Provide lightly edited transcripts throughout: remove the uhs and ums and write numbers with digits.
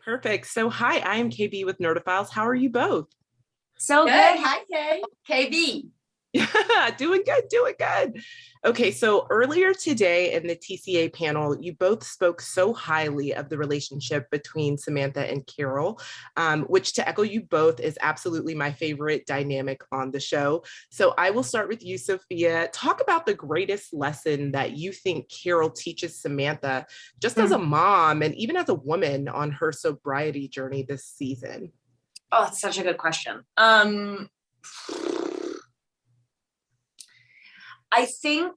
Perfect. So hi, I am KB with Nerdophiles. How are you both? So Good. good. Hi, Kay. KB. Yeah, doing good, doing good. Okay, so earlier today in the TCA panel, you both spoke so highly of the relationship between Samantha and Carol, which to echo you both is absolutely my favorite dynamic on the show. So I will start with you, Sophia. Talk about the greatest lesson that you think Carol teaches Samantha, just as a mom and even as a woman on her sobriety journey this season. Oh, it's such a good question. I think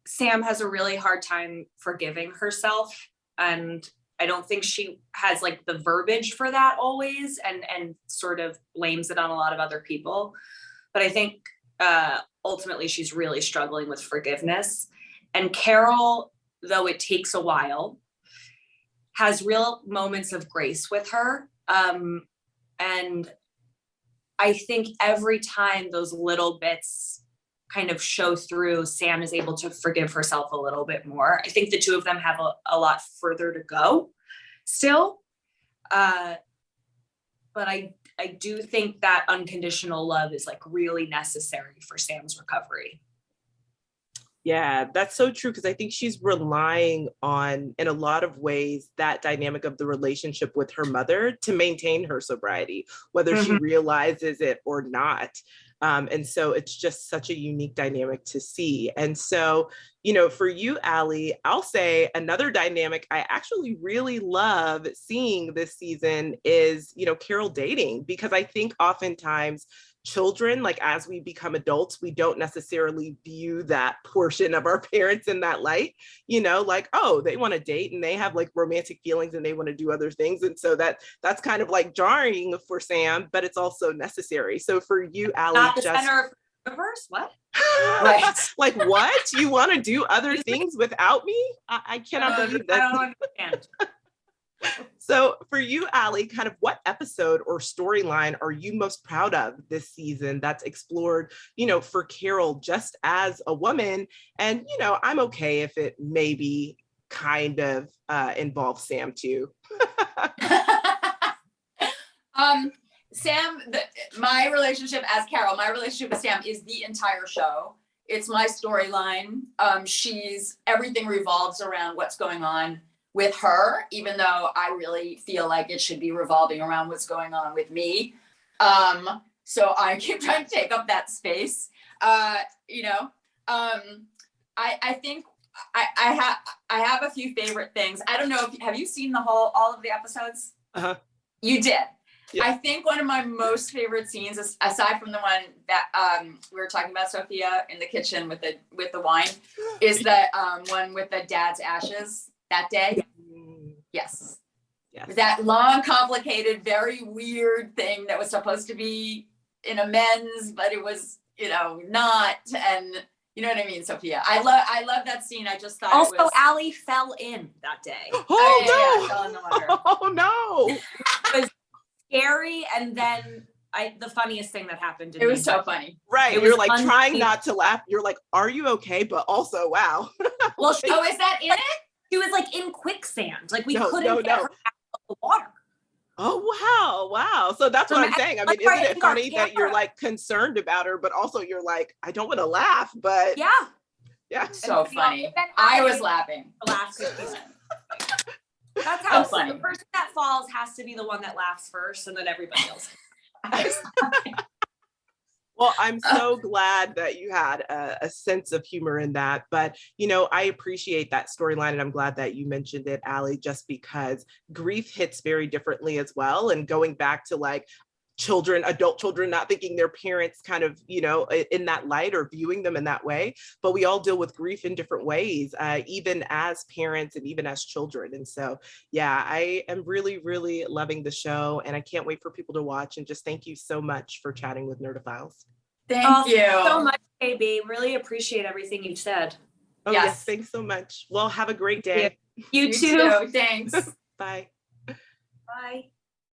Sam has a really hard time forgiving herself, and I don't think she has like the verbiage for that always, and sort of blames it on a lot of other people. But I think ultimately she's really struggling with forgiveness. And Carol, though it takes a while, has real moments of grace with her. And I think every time those little bits kind of show through, Sam is able to forgive herself a little bit more. I think the two of them have a lot further to go still. But I do think that unconditional love is like really necessary for Sam's recovery. Yeah, that's so true, because I think she's relying on, in a lot of ways, that dynamic of the relationship with her mother to maintain her sobriety, whether she realizes it or not. And so it's just such a unique dynamic to see. And so, for you, Ally, I'll say another dynamic I actually really love seeing this season is, Carol dating, because I think oftentimes children, like as we become adults, we don't necessarily view that portion of our parents in that light, like, oh, they want to date and they have like romantic feelings and they want to do other things. And so that's kind of like jarring for Sam, but it's also necessary. So for you, Ally, Not the center of the universe? What? Right. Like, what? You want to do other things without me? I cannot believe that. I don't understand. So for you, Ally, kind of what episode or storyline are you most proud of this season that's explored, for Carol just as a woman? And, I'm okay if it maybe kind of involves Sam too. Sam, my relationship as Carol, my relationship with Sam is the entire show. It's my storyline. Everything revolves around what's going on with her, even though I really feel like it should be revolving around what's going on with me. So I keep trying to take up that space. I think I have a few favorite things. I don't know have you seen all of the episodes? Uh-huh. You did. Yeah. I think one of my most favorite scenes, aside from the one that we were talking about, Sophia, in the kitchen with the wine, is the one with the dad's ashes that day. Yes. That long, complicated, very weird thing that was supposed to be in a men's, but it was, not. And you know what I mean, Sophia? I love that scene. I just thought also, it was... Ally fell in that day. Oh, no. Yeah, I fell in the water. Oh, no. It was scary. And then the funniest thing that happened. It was so funny. Right. You're like trying not to laugh. You're like, are you okay? But also, wow. Well, is that in it? She was like in quicksand. Like we couldn't get her out of the water. Oh, wow. So that's what I'm saying. I mean, isn't it funny that you're like concerned about her, but also you're like, I don't want to laugh, but yeah. So funny. I was laughing. That's how funny. The person that falls has to be the one that laughs first, and then everybody else. Well, I'm so glad that you had a sense of humor in that. But, I appreciate that storyline, and I'm glad that you mentioned it, Ally, just because grief hits very differently as well. And going back to like adult children not thinking their parents kind of, in that light or viewing them in that way. But we all deal with grief in different ways, even as parents and even as children. And so, yeah, I am really, really loving the show, and I can't wait for people to watch. And just thank you so much for chatting with Nerdophiles. Thank you so much, KB. Really appreciate everything you said. Oh, yes. Thanks so much. Well, have a great day. You too. Thanks. Bye. Bye.